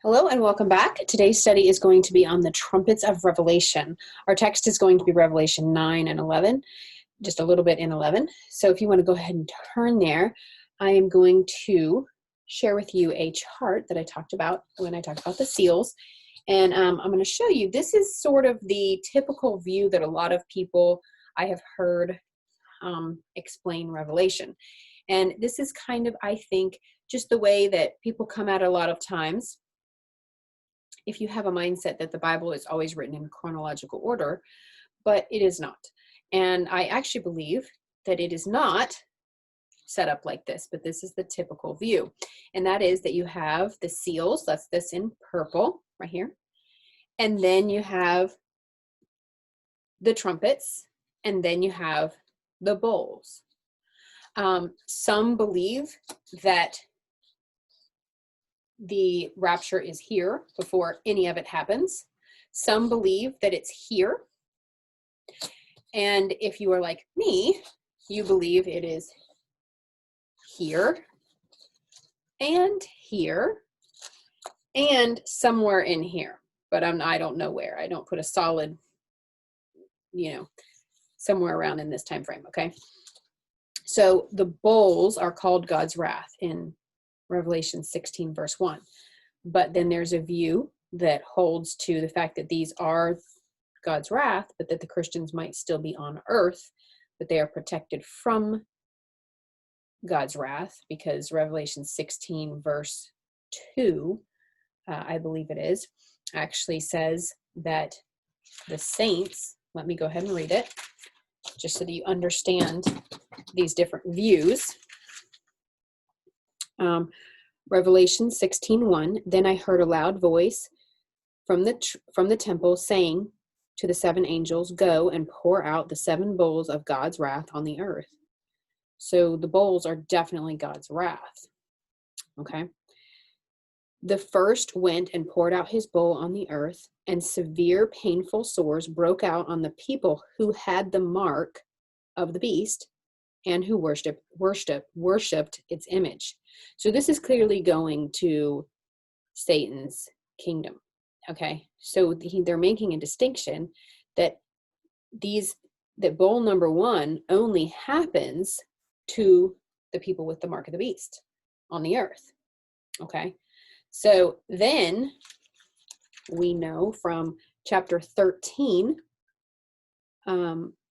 Hello and welcome back. Today's study is going to be on the Trumpets of Revelation. Our text is going to be Revelation 9 and 11, just a little bit in 11. So if you want to go ahead and turn there, I am going to share with you a chart that I talked about when I talked about the seals. And I'm going to show you, this is sort of the typical view that a lot of people I have heard explain Revelation. And this is kind of, I think, just the way that people come at it a lot of times. If you have a mindset that the Bible is always written in chronological order, but it is not. And I actually believe that it is not set up like this, but this is the typical view. And that is that you have the seals, that's this in purple right here. And then you have the trumpets, and then you have the bowls. Some believe that the rapture is here before any of it happens. Some believe that it's here. And if you are like me, you believe it is here and here and somewhere in here. But I don't know where. I don't put a solid, somewhere around in this time frame, okay? So the bowls are called God's wrath in Revelation 16 verse 1. But then there's a view that holds to the fact that these are God's wrath, but that the Christians might still be on earth, but they are protected from God's wrath, because Revelation 16 verse 2, I believe it is, actually says that the saints, let me go ahead and read it, just so that you understand these different views. Revelation 16:1. Then I heard a loud voice from the temple saying to the seven angels, "Go and pour out the seven bowls of God's wrath on the earth." So the bowls are definitely God's wrath. Okay. The first went and poured out his bowl on the earth, and severe painful sores broke out on the people who had the mark of the beast and who worshipped its image. So this is clearly going to Satan's kingdom. Okay, so they're making a distinction that bowl number 1 only happens to the people with the mark of the beast on the earth. Okay, so then we know from chapter 13,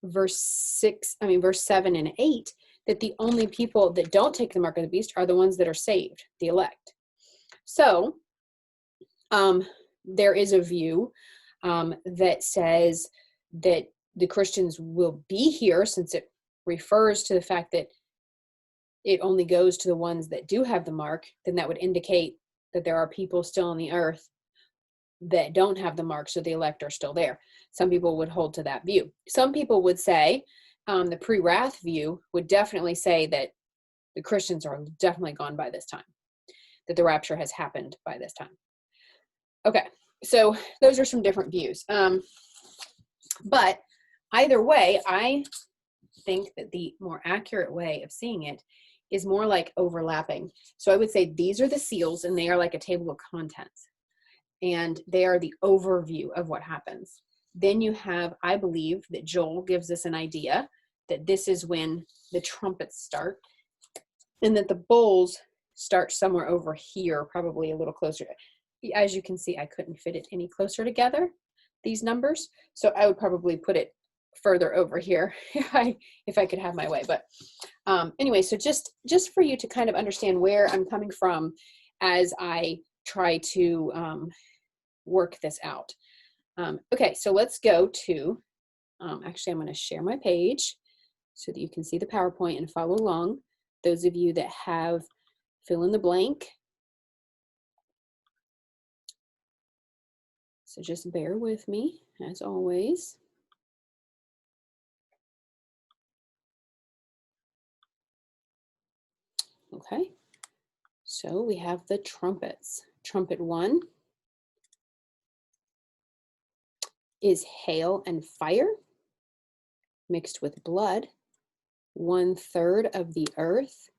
verse 7 and 8, that the only people that don't take the mark of the beast are the ones that are saved, the elect. So there is a view that says that the Christians will be here, since it refers to the fact that it only goes to the ones that do have the mark. Then that would indicate that there are people still on the earth that don't have the mark, so the elect are still there. Some people would hold to that view. Some people would say, the pre-wrath view would definitely say that the Christians are definitely gone by this time, that the rapture has happened by this time. Okay, so those are some different views. But either way, I think that the more accurate way of seeing it is more like overlapping. So I would say these are the seals, and they are like a table of contents. And they are the overview of what happens. Then you have, I believe that Joel gives us an idea that this is when the trumpets start, and that the bowls start somewhere over here, probably a little closer. As you can see, I couldn't fit it any closer together, these numbers. So I would probably put it further over here if I could have my way. But anyway, so just for you to kind of understand where I'm coming from as I try to work this out. Okay, so let's go to, actually I'm going to share my page so that you can see the PowerPoint and follow along. Those of you that have fill in the blank. So just bear with me as always. Okay, so we have the trumpets. Trumpet 1 is hail and fire mixed with blood. 1/3 of the earth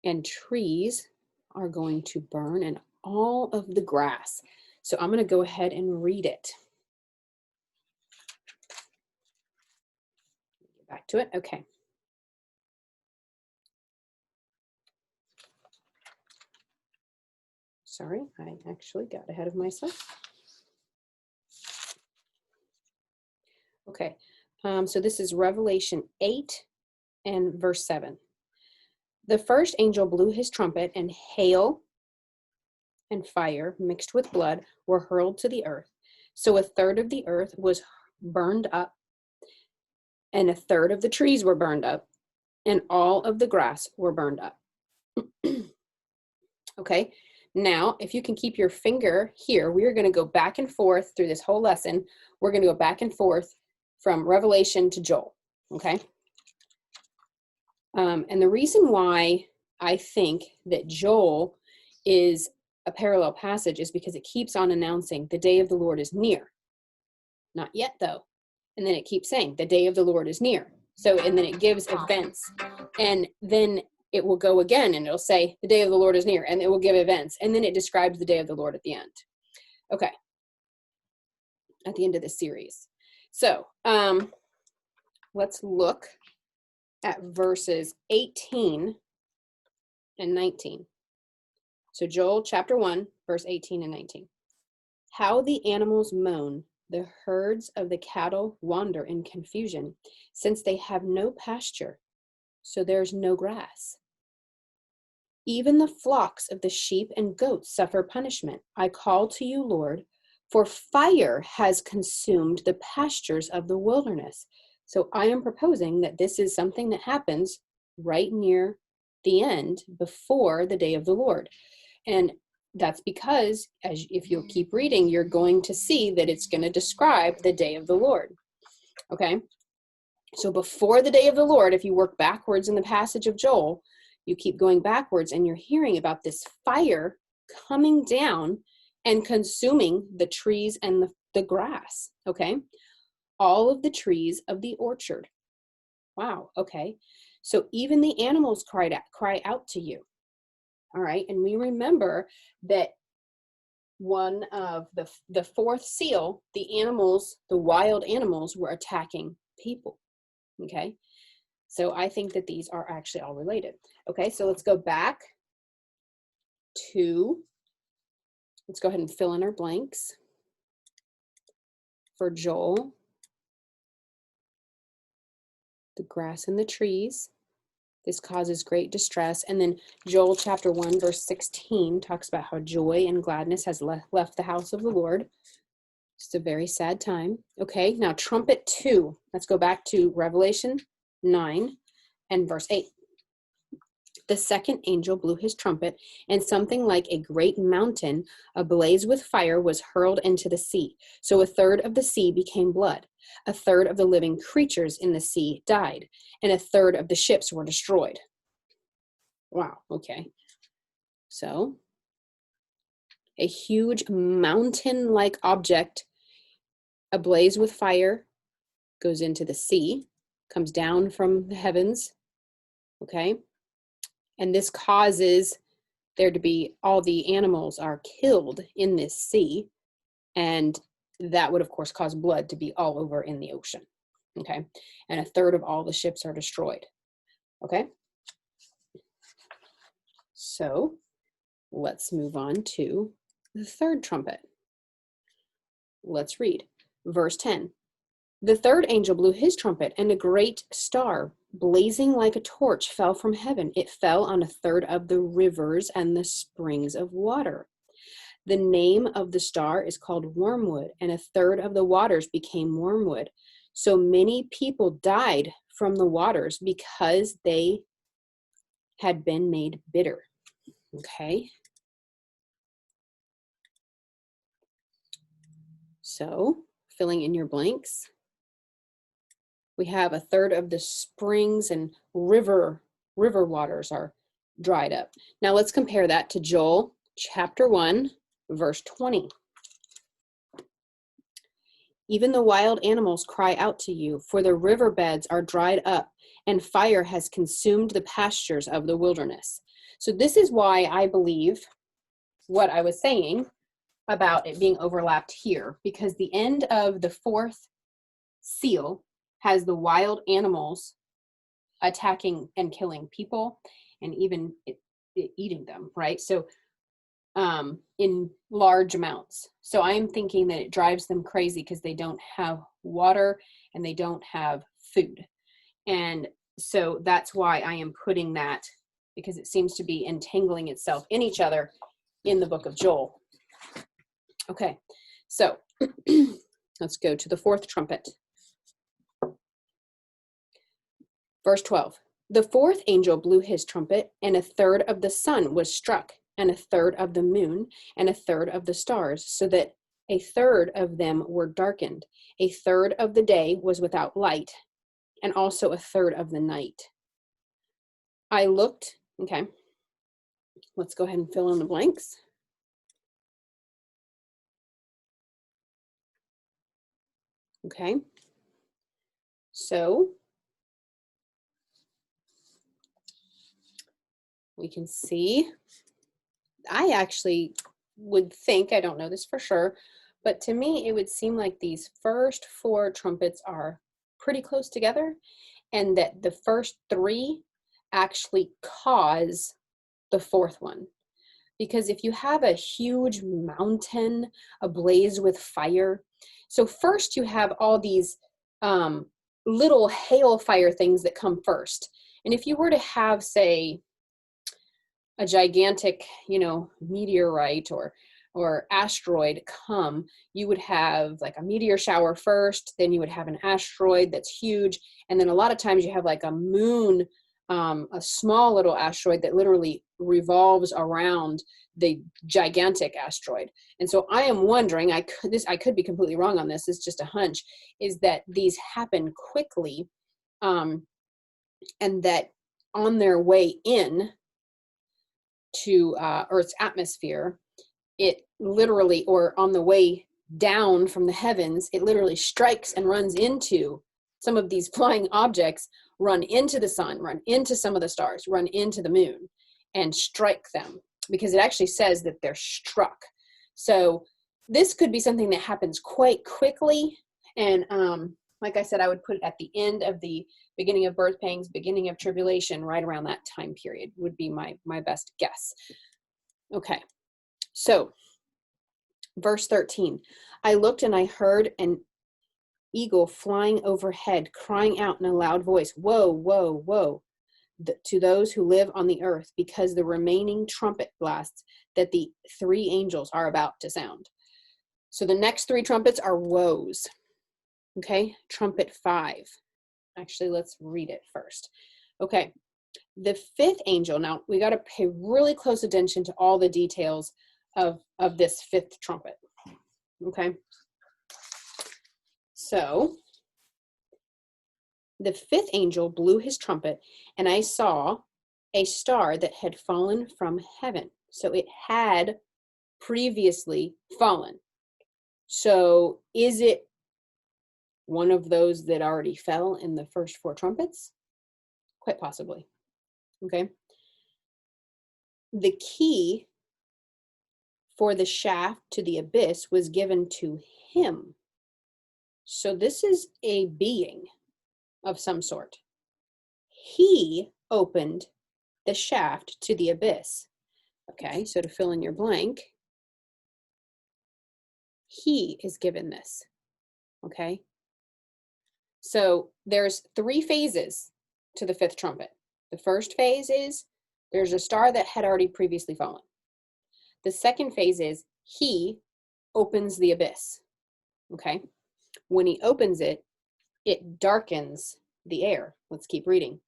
and trees are going to burn, and all of the grass. So I'm going to go ahead and read it. Get back to it. Okay. Sorry, I actually got ahead of myself. Okay, so this is Revelation 8 and verse 7. The first angel blew his trumpet, and hail and fire mixed with blood were hurled to the earth. So a third of the earth was burned up, and a third of the trees were burned up, and all of the grass were burned up. Okay, now if you can keep your finger here, we are going to go back and forth through this whole lesson. We're going to go back and forth from Revelation to Joel, okay? And the reason why I think that Joel is a parallel passage is because it keeps on announcing the day of the Lord is near. Not yet, though. And then it keeps saying the day of the Lord is near. So, and then it gives events. And then it will go again and it'll say the day of the Lord is near, and it will give events. And then it describes the day of the Lord at the end. Okay. At the end of this series. So, let's look at verses 18 and 19. So Joel chapter 1, verse 18 and 19. How the animals moan, the herds of the cattle wander in confusion, since they have no pasture, so there's no grass. Even the flocks of the sheep and goats suffer punishment. I call to you, Lord, for fire has consumed the pastures of the wilderness. So I am proposing that this is something that happens right near the end before the day of the Lord. And that's because, if you'll keep reading, you're going to see that it's going to describe the day of the Lord. Okay? So before the day of the Lord, if you work backwards in the passage of Joel, you keep going backwards and you're hearing about this fire coming down and consuming the trees and the grass. Okay? All of the trees of the orchard. Wow, okay. So even the animals cry out to you. All right, and we remember that one of the fourth seal, the animals, the wild animals were attacking people. Okay, so I think that these are actually all related. Okay, so let's go back to, let's go ahead and fill in our blanks for Joel. The grass and the trees. This causes great distress. And then Joel chapter 1, verse 16 talks about how joy and gladness has left the house of the Lord. It's a very sad time. Okay, now trumpet 2. Let's go back to Revelation 9 and verse 8. The second angel blew his trumpet, and something like a great mountain ablaze with fire was hurled into the sea. So a third of the sea became blood. A third of the living creatures in the sea died, and a third of the ships were destroyed. Wow, okay. So a huge mountain-like object ablaze with fire goes into the sea, comes down from the heavens, okay? And this causes there to be, all the animals are killed in this sea, and that would of course cause blood to be all over in the ocean. Okay, and a third of all the ships are destroyed. Okay, so let's move on to the third trumpet. Let's read verse 10. The third angel blew his trumpet, and a great star, blazing like a torch, fell from heaven. It fell on a third of the rivers and the springs of water. The name of the star is called Wormwood, and a third of the waters became wormwood. So many people died from the waters because they had been made bitter. Okay. So, filling in your blanks, we have a third of the springs and river waters are dried up. Now let's compare that to Joel chapter 1, verse 20. Even the wild animals cry out to you, for the riverbeds are dried up, and fire has consumed the pastures of the wilderness. So this is why I believe what I was saying about it being overlapped here, because the end of the fourth seal has the wild animals attacking and killing people and even eating them, right? So in large amounts. So I'm thinking that it drives them crazy because they don't have water and they don't have food. And so that's why I am putting that, because it seems to be entangling itself in each other in the book of Joel. Okay, so let's go to the fourth trumpet. Verse 12. The fourth angel blew his trumpet, and a third of the sun was struck, and a third of the moon, and a third of the stars, so that a third of them were darkened. A third of the day was without light, and also a third of the night. I looked, okay, let's go ahead and fill in the blanks. Okay, so we can see, I actually would think, I don't know this for sure, but to me, it would seem like these first four trumpets are pretty close together, and that the first three actually cause the fourth one. Because if you have a huge mountain ablaze with fire, so first you have all these little hail fire things that come first. And if you were to have, say, a gigantic, meteorite or asteroid come, you would have like a meteor shower first, then you would have an asteroid that's huge, and then a lot of times you have like a moon, a small little asteroid that literally revolves around the gigantic asteroid. And so I am wondering, I could be completely wrong on this, it's just a hunch, is that these happen quickly, and that on their way in to Earth's atmosphere, it literally, or on the way down from the heavens, it literally strikes and runs into some of these flying objects, run into the sun, run into some of the stars, run into the moon, and strike them, because it actually says that they're struck. So this could be something that happens quite quickly. And like I said, I would put it at the end of the beginning of birth pangs, beginning of tribulation, right around that time period would be my best guess. Okay, so verse 13, I looked and I heard an eagle flying overhead, crying out in a loud voice, woe, woe, woe, to those who live on the earth, because the remaining trumpet blasts that the three angels are about to sound. So the next three trumpets are woes. Okay, trumpet 5. Actually, let's read it first. Okay, the fifth angel. Now, we got to pay really close attention to all the details of this fifth trumpet. Okay, so the fifth angel blew his trumpet, and I saw a star that had fallen from heaven. So it had previously fallen. So is it one of those that already fell in the first four trumpets? Quite possibly. Okay. The key for the shaft to the abyss was given to him. So this is a being of some sort. He opened the shaft to the abyss. Okay, so to fill in your blank, he is given this. Okay, so there's 3 phases to the fifth trumpet. The first phase is there's a star that had already previously fallen. The second phase is he opens the abyss. Okay, when he opens it, it darkens the air. Let's keep reading.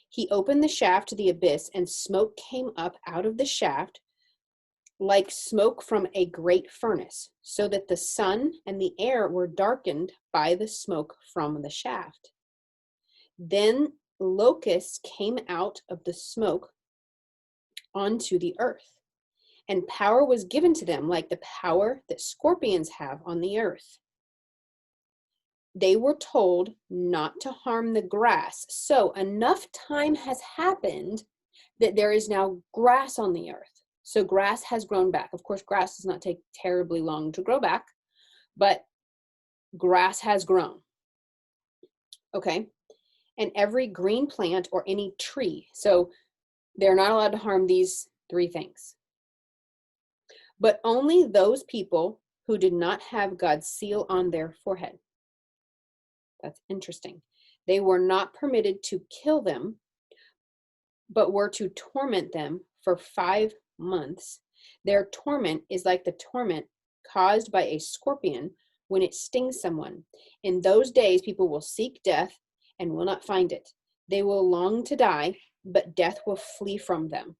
He opened the shaft to the abyss, and smoke came up out of the shaft like smoke from a great furnace, so that the sun and the air were darkened by the smoke from the shaft. Then locusts came out of the smoke onto the earth, and power was given to them like the power that scorpions have on the earth. They were told not to harm the grass. So enough time has happened that there is now grass on the earth. So grass has grown back. Of course, grass does not take terribly long to grow back, but grass has grown. Okay. And every green plant or any tree. So they're not allowed to harm these three things. But only those people who did not have God's seal on their forehead. That's interesting. They were not permitted to kill them, but were to torment them for 5 months. Their torment is like the torment caused by a scorpion when it stings someone. In those days, people will seek death and will not find it. They will long to die, but death will flee from them.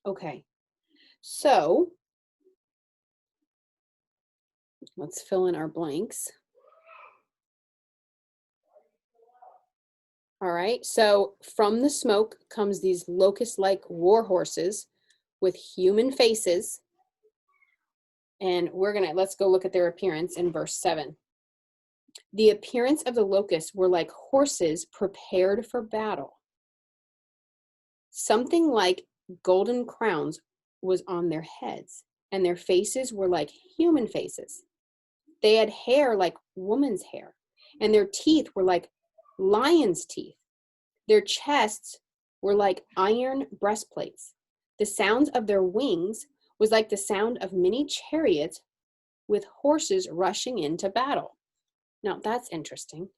Okay, so let's fill in our blanks. All right, so from the smoke comes these locust-like war horses with human faces. And let's go look at their appearance in verse 7. The appearance of the locusts were like horses prepared for battle. Something like golden crowns was on their heads, and their faces were like human faces. They had hair like woman's hair, and their teeth were like lion's teeth. Their chests were like iron breastplates. The sounds of their wings was like the sound of many chariots with horses rushing into battle. Now, that's interesting.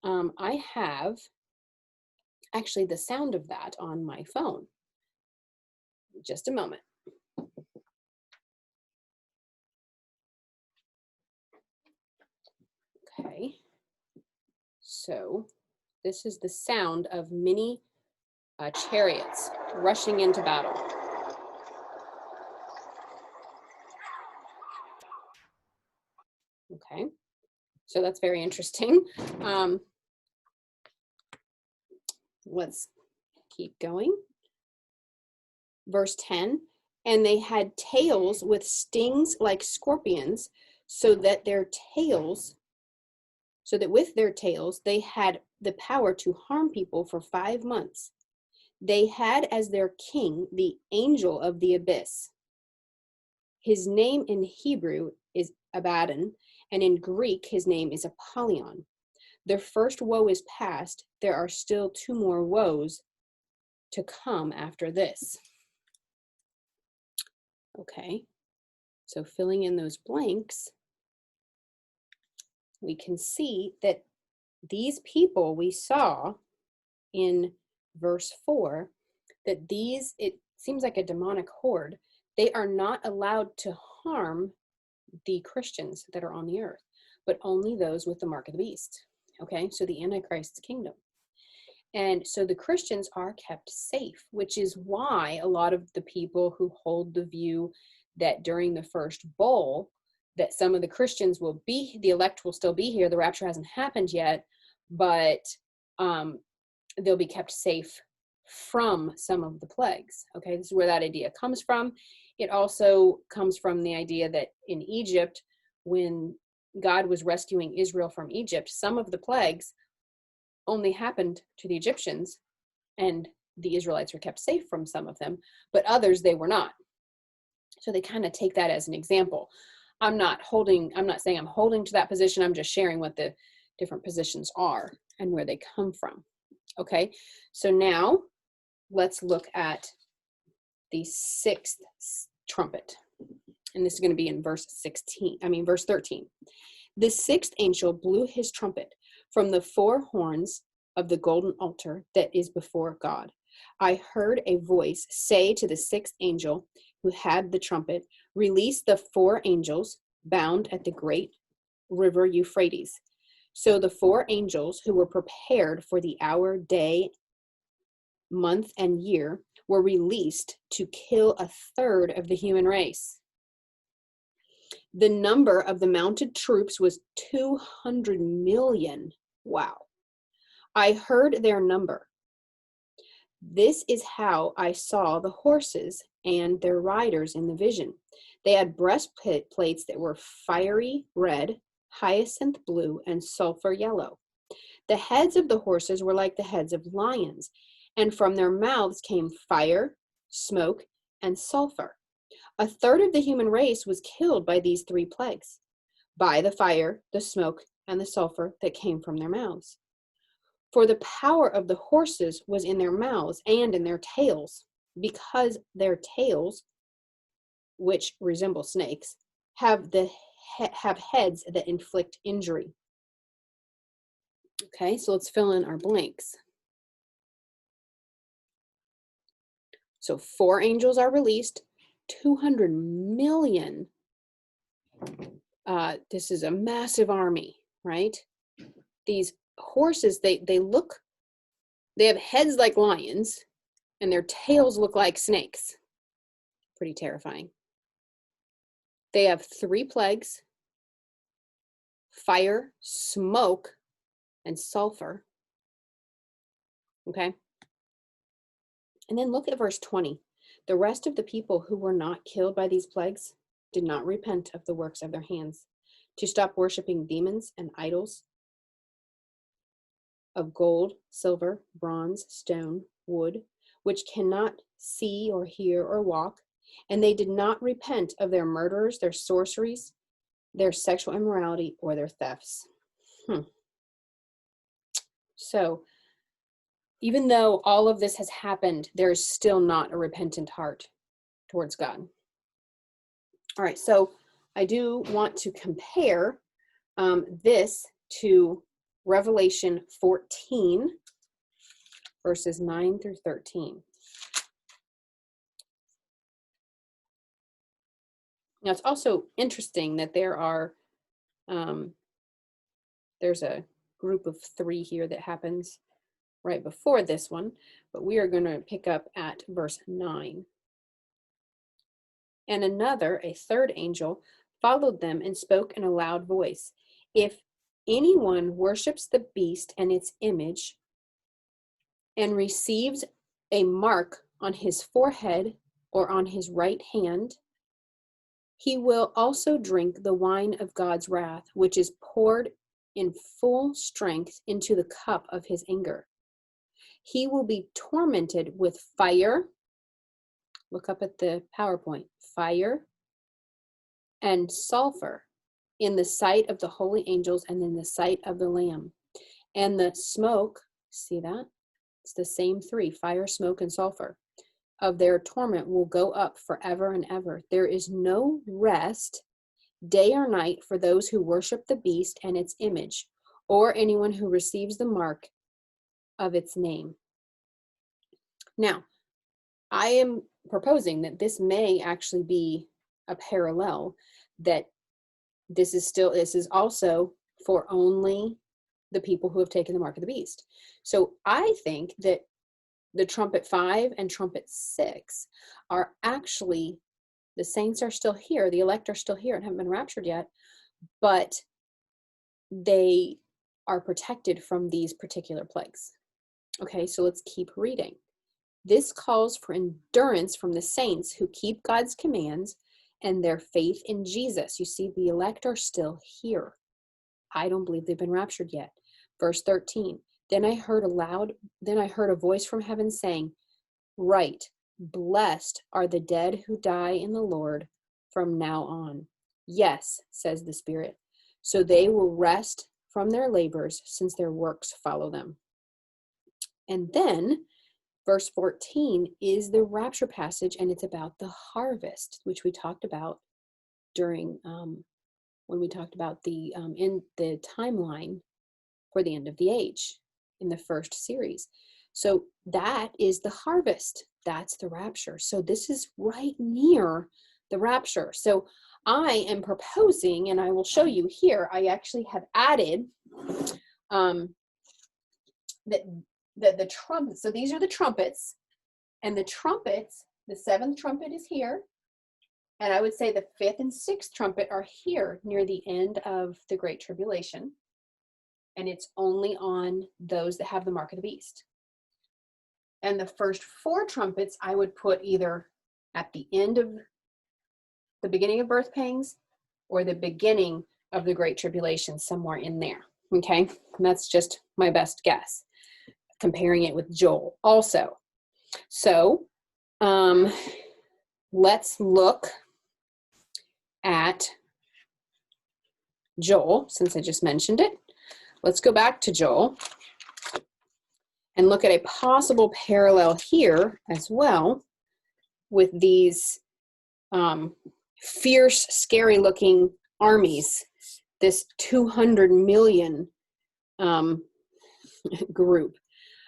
I have actually the sound of that on my phone. Just a moment. Okay. So this is the sound of many chariots rushing into battle. Okay. So that's very interesting. Let's keep going. Verse 10, and they had tails with stings like scorpions, so that with their tails, they had the power to harm people for 5 months. They had as their king the angel of the abyss. His name in Hebrew is Abaddon, and in Greek, his name is Apollyon. Their first woe is past. There are still 2 more woes to come after this. Okay, so filling in those blanks, we can see that these people we saw in verse 4, that it seems like a demonic horde. They are not allowed to harm the Christians that are on the earth, but only those with the mark of the beast. Okay, so the Antichrist's kingdom. And so the Christians are kept safe, which is why a lot of the people who hold the view that during the first bowl, that some of the Christians the elect will still be here. The rapture hasn't happened yet, but they'll be kept safe from some of the plagues. Okay, this is where that idea comes from. It also comes from the idea that in Egypt, when God was rescuing Israel from Egypt, some of the plagues only happened to the Egyptians, and the Israelites were kept safe from some of them, but others they were not. So they kind of take that as an example. I'm not saying I'm holding to that position. I'm just sharing what the different positions are and where they come from. Okay, so now let's look at the 6th trumpet. And this is going to be in verse 13. The 6th angel blew his trumpet from the 4 horns of the golden altar that is before God. I heard a voice say to the 6th angel who had the trumpet, release the 4 angels bound at the great river Euphrates. So the 4 angels who were prepared for the hour, day, month, and year were released to kill 1/3 of the human race. The number of the mounted troops was 200 million. Wow. I heard their number. This is how I saw the horses and their riders in the vision. They had breastplates that were fiery red, hyacinth blue, and sulfur yellow. The heads of the horses were like the heads of lions, and from their mouths came fire, smoke, and sulfur. A third of the human race was killed by these three plagues, by the fire, the smoke, and the sulfur that came from their mouths. For the power of the horses was in their mouths and in their tails, because their tails, which resemble snakes, have heads that inflict injury. Okay, so let's fill in our blanks. So 4 angels are released, 200 million. This is a massive army, right? These horses, they have heads like lions, and their tails look like snakes. Pretty terrifying. They have 3 plagues: fire, smoke, and sulfur. Okay? And then look at verse 20. The rest of the people who were not killed by these plagues did not repent of the works of their hands, to stop worshiping demons and idols of gold, silver, bronze, stone, wood, which cannot see or hear or walk. And they did not repent of their murders, their sorceries, their sexual immorality, or their thefts. So, even though all of this has happened, there is still not a repentant heart towards God. All right, so I do want to compare this to Revelation 14, verses 9 through 13. Now, it's also interesting that there's a group of 3 here that happens right before this one, but we are going to pick up at verse 9. And another, a third angel, followed them and spoke in a loud voice. If anyone worships the beast and its image and receives a mark on his forehead or on his right hand, he will also drink the wine of God's wrath, which is poured in full strength into the cup of his anger. He will be tormented with fire. Look up at the PowerPoint. Fire and sulfur in the sight of the holy angels and in the sight of the Lamb. And the smoke, see that? It's the same 3, fire, smoke, and sulfur, of their torment will go up forever and ever. There is no rest, day or night, for those who worship the beast and its image, or anyone who receives the mark of its name. Now, I am proposing that this may actually be a parallel, that this is also for only the people who have taken the mark of the beast. So I think that the trumpet 5 and trumpet 6 are actually, the saints are still here, the elect are still here and haven't been raptured yet, but they are protected from these particular plagues. Okay, so let's keep reading. This calls for endurance from the saints who keep God's commands and their faith in Jesus. You see, the elect are still here. I don't believe they've been raptured yet. Verse 13, Then I heard a voice from heaven saying, Write, blessed are the dead who die in the Lord from now on. Yes, says the Spirit. So they will rest from their labors, since their works follow them. And then verse 14 is the rapture passage, and it's about the harvest, which we talked about during when we talked about the in the timeline for the end of the age in the first series. So that is the harvest. That's the rapture. So this is right near the rapture. So I am proposing, and I will show you here, I actually have added the trumpets. So these are the trumpets, and the trumpets, the 7th trumpet is here, and I would say the 5th and 6th trumpet are here near the end of the Great Tribulation, and it's only on those that have the mark of the beast. And the first 4 trumpets I would put either at the end of the beginning of birth pangs or the beginning of the Great Tribulation, somewhere in there. Okay, and that's just my best guess, comparing it with Joel also. So let's look at Joel, since I just mentioned it. Let's go back to Joel and look at a possible parallel here as well with these fierce, scary-looking armies, this 200 million group.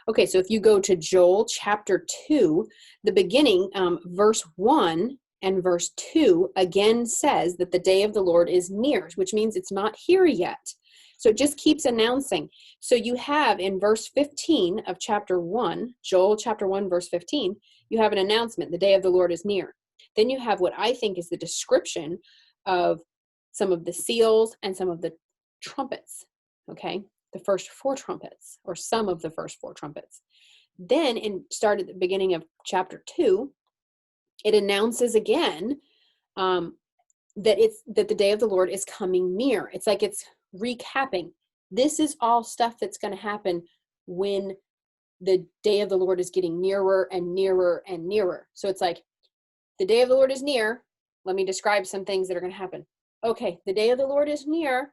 Okay, so if you go to Joel chapter 2, the beginning, verse 1 and verse 2 again says that the day of the Lord is near, which means it's not here yet. So it just keeps announcing. So you have in verse 15 of chapter 1, Joel chapter 1, verse 15, you have an announcement, the day of the Lord is near. Then you have what I think is the description of some of the seals and some of the trumpets, okay? The first 4 trumpets, or some of the first 4 trumpets. Then start at the beginning of chapter 2, it announces again that the day of the Lord is coming near. It's like it's recapping. This is all stuff that's going to happen when the day of the Lord is getting nearer and nearer and nearer. So it's like, the day of the Lord is near. Let me describe some things that are going to happen. Okay, the day of the Lord is near.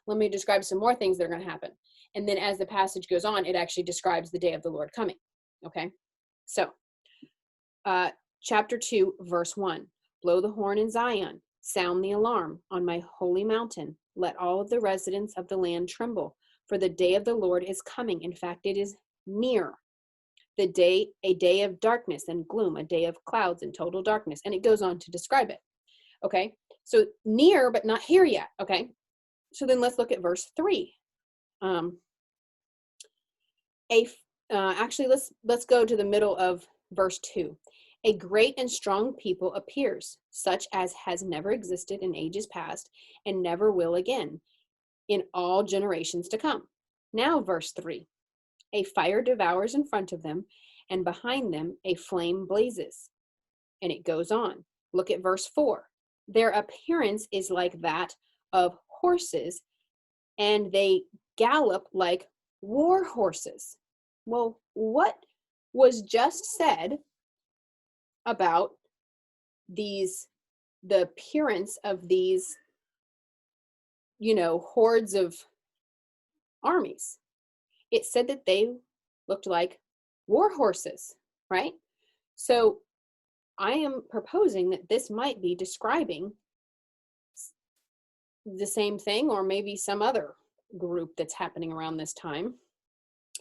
Let me describe some more things that are going to happen. And then as the passage goes on, it actually describes the day of the Lord coming. Okay, so chapter 2, verse 1. Blow the horn in Zion. Sound the alarm on my holy mountain. Let all of the residents of the land tremble, for the day of the Lord is coming. In fact, it is near. A day of darkness and gloom, a day of clouds and total darkness. And it goes on to describe it. Okay, so near, but not here yet. Okay, so then let's look at verse 3. Actually, let's go to the middle of verse 2. A great and strong people appears, such as has never existed in ages past and never will again in all generations to come. Now, verse 3. A fire devours in front of them, and behind them a flame blazes. And it goes on. Look at verse 4. Their appearance is like that of horses, and they gallop like war horses. Well, what was just said about the appearance of these, hordes of armies? It said that they looked like war horses, right? So I am proposing that this might be describing the same thing, or maybe some other group that's happening around this time.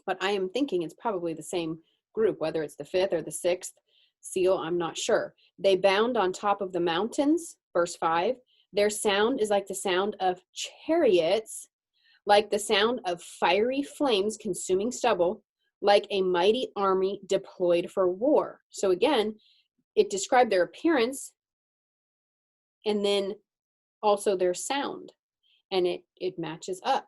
But I am thinking it's probably the same group, whether it's the 5th or the 6th seal, I'm not sure. They bound on top of the mountains, verse 5. Their sound is like the sound of chariots, like the sound of fiery flames consuming stubble, like a mighty army deployed for war. So again, it described their appearance and then also their sound, and it matches up.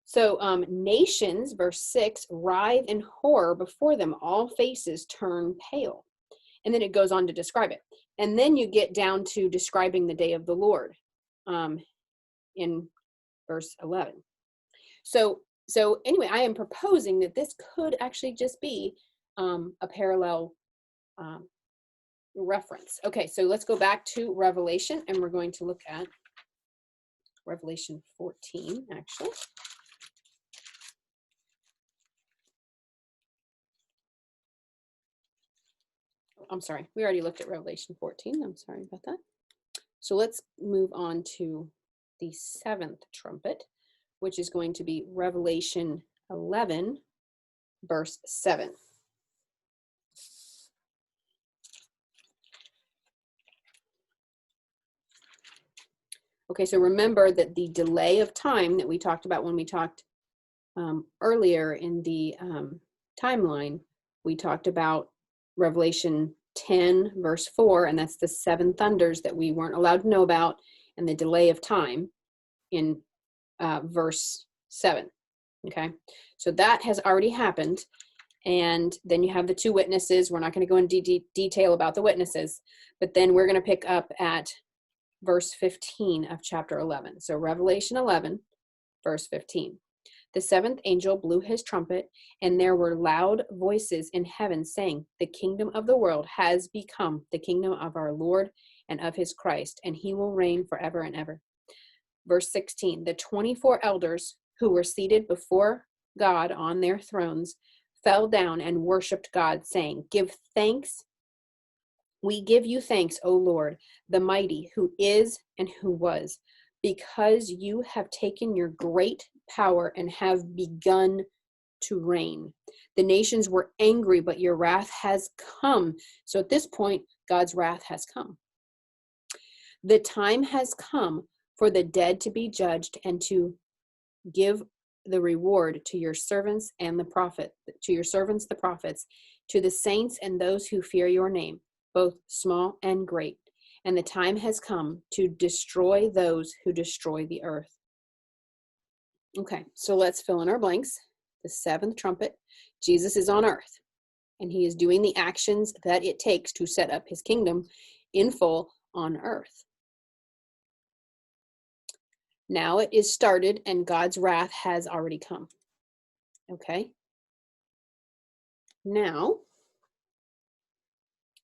So nations, verse 6, writhe in horror before them, all faces turn pale. And then it goes on to describe it. And then you get down to describing the day of the Lord in verse 11. So anyway, I am proposing that this could actually just be a parallel reference. Okay, so let's go back to Revelation, and we're going to look at Revelation 14, actually. I'm sorry, we already looked at Revelation 14. I'm sorry about that. So let's move on to the 7th trumpet, which is going to be Revelation 11, verse 7. Okay, so remember that the delay of time that we talked about when we talked earlier in the timeline, we talked about Revelation 10, verse 4, and that's the 7 thunders that we weren't allowed to know about, and the delay of time in verse 7. Okay, so that has already happened. And then you have the 2 witnesses. We're not going to go into detail about the witnesses, but then we're going to pick up at verse 15 of chapter 11. So Revelation 11, verse 15. The seventh angel blew his trumpet, and there were loud voices in heaven saying, "The kingdom of the world has become the kingdom of our Lord and of his Christ, and he will reign forever and ever." Verse 16, the 24 elders who were seated before God on their thrones fell down and worshiped God, saying, "Give thanks. We give you thanks, O Lord, the mighty, who is and who was, because you have taken your great power and have begun to reign. The nations were angry, but your wrath has come." So at this point, God's wrath has come. "The time has come for the dead to be judged and to give the reward to your servants and the prophet, to your servants, the prophets, to the saints and those who fear your name, both small and great. And the time has come to destroy those who destroy the earth." Okay, so let's fill in our blanks. The seventh trumpet, Jesus is on earth, and he is doing the actions that it takes to set up his kingdom in full on earth. Now it is started, and God's wrath has already come. Okay. Now,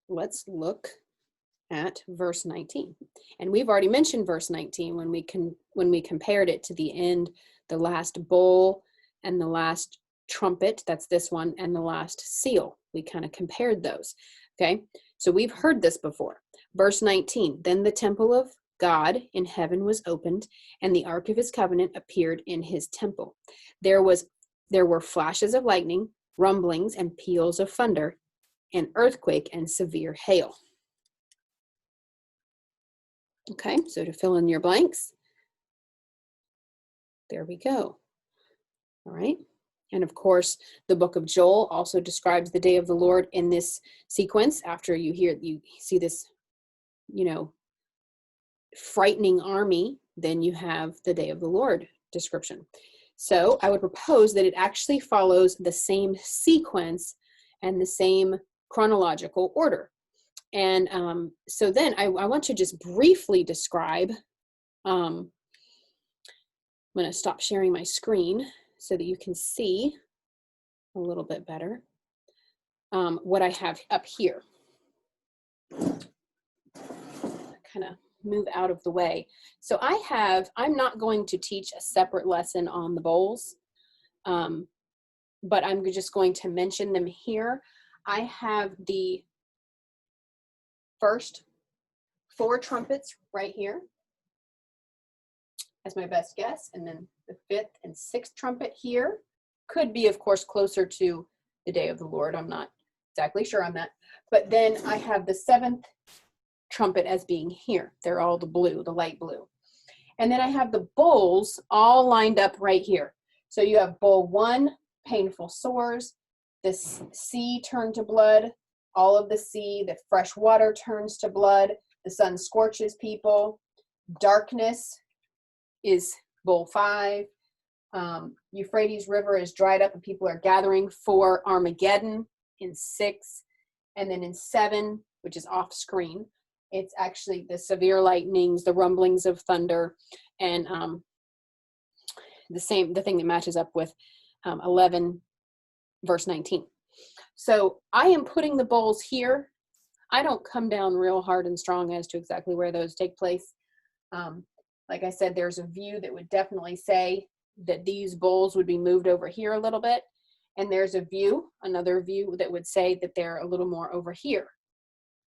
let's look at verse 19. And we've already mentioned verse 19 when we compared it to the end, the last bowl and the last trumpet, that's this one, and the last seal. We kind of compared those. Okay. So we've heard this before. Verse 19, then the temple of God in heaven was opened, and the ark of his covenant appeared in his temple. There were flashes of lightning, rumblings and peals of thunder, an earthquake and severe hail. Okay, so to fill in your blanks, there we go. All right. And of course, the book of Joel also describes the day of the Lord in this sequence. After you see this, frightening army, then you have the day of the Lord description. So I would propose that it actually follows the same sequence and the same chronological order. And so then I want to just briefly describe, I'm going to stop sharing my screen so that you can see a little bit better what I have up here. Kind of move out of the way. So I'm not going to teach a separate lesson on the bowls, but I'm just going to mention them here. I have the first 4 trumpets right here as my best guess, and then the 5th and 6th trumpet here. Could be, of course, closer to the day of the Lord. I'm not exactly sure on that. But then I have the 7th trumpet as being here. They're all the blue, the light blue. And then I have the bowls all lined up right here. So you have bowl 1, painful sores, the sea turned to blood, all of the sea, the fresh water turns to blood, the sun scorches people, darkness is bowl 5, Euphrates River is dried up and people are gathering for Armageddon in 6, and then in 7, which is off screen, it's actually the severe lightnings, the rumblings of thunder, and the thing that matches up with 11 verse 19. So I am putting the bowls here. I don't come down real hard and strong as to exactly where those take place. Like I said, there's a view that would definitely say that these bowls would be moved over here a little bit. And there's another view that would say that they're a little more over here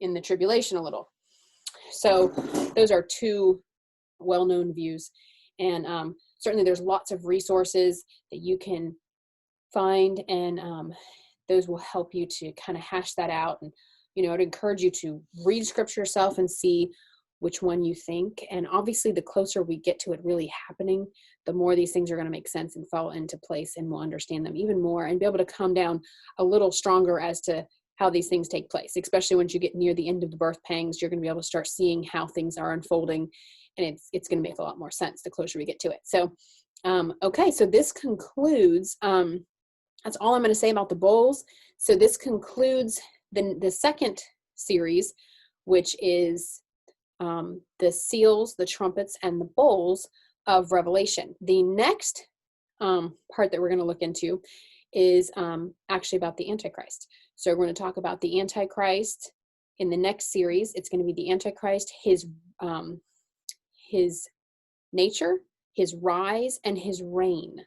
in the tribulation a little. So those are 2 well-known views. And certainly there's lots of resources that you can find, and those will help you to kind of hash that out. And, I'd encourage you to read scripture yourself and see which one you think. And obviously the closer we get to it really happening, the more these things are going to make sense and fall into place, and we'll understand them even more and be able to come down a little stronger as to how these things take place. Especially once you get near the end of the birth pangs, you're going to be able to start seeing how things are unfolding, and it's going to make a lot more sense the closer we get to it. So, okay, so this concludes, that's all I'm going to say about the bowls. So this concludes the second series, which is the seals, the trumpets, and the bowls of Revelation. The next part that we're going to look into is actually about the Antichrist. So we're going to talk about the Antichrist in the next series. It's going to be the Antichrist, his nature, his rise, and his reign.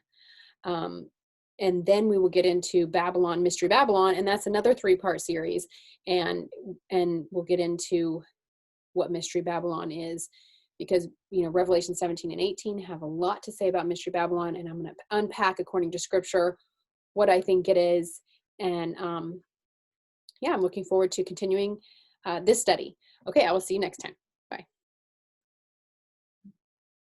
And then we will get into Babylon, Mystery Babylon, and that's another 3-part series. And we'll get into what Mystery Babylon is, because, Revelation 17 and 18 have a lot to say about Mystery Babylon, and I'm going to unpack according to Scripture what I think it is. And I'm looking forward to continuing this study. Okay, I will see you next time.